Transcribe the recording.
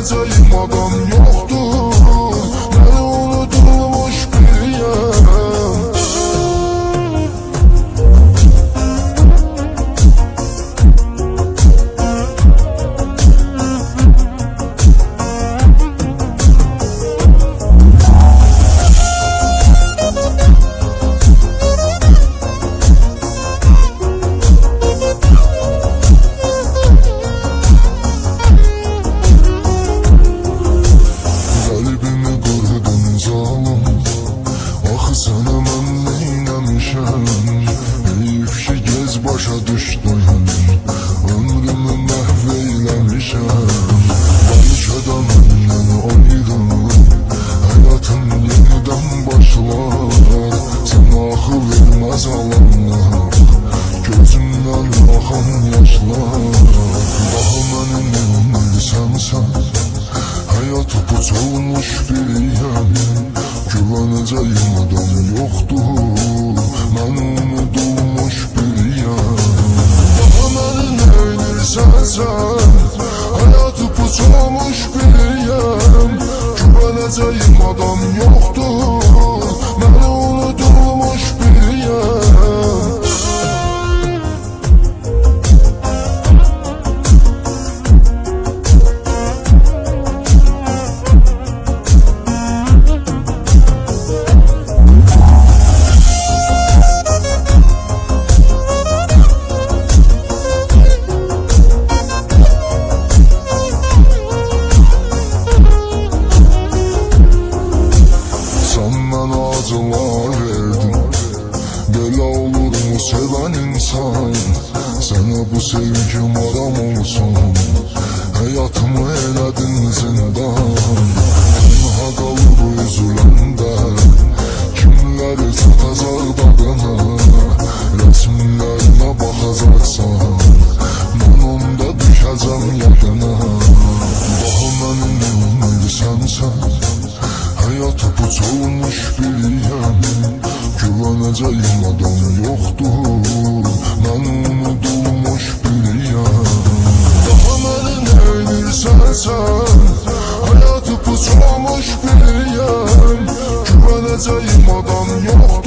güveneceğim adam yoktur. Ben unutulmuş biriyim. Sana mən neyləmişəm, heyif ki gez başa düşdüm, ömrümü məhv eyləmişəm. Bəlkə də məndən ayrı həyatım yenidən başlar. Sən axı verməz alanlıq, gözümdən axan yaşlar. Daha mənim evimlisən sən, həyatı puç olmuş biriyəm. Güveneceğim adam yoktur, ben unutulmuş biriyim. Daha beni neylirsen sen, hayatı puç olmuş biriyim. Güveneceğim adam yoktur, ben unutulmuş biriyim. Acılar verdim, böyle olur mu seven insan? Sana bu sevgim aram olsun, hayatımı eledin zindan. Tenha kalır üzüləndə, kimləri satacaq dadına, resimlerine baxacaqsan, mən onda düşəcəm yadına. Daha mənim evimlisən sən, hayatı puç olmuş biriyim. Güveneceğim adam yoktur, ben unutulmuş biriyim. Daha beni neylirsen sen, hayatı puç olmuş biriyim. Güveneceğim adam yoktur.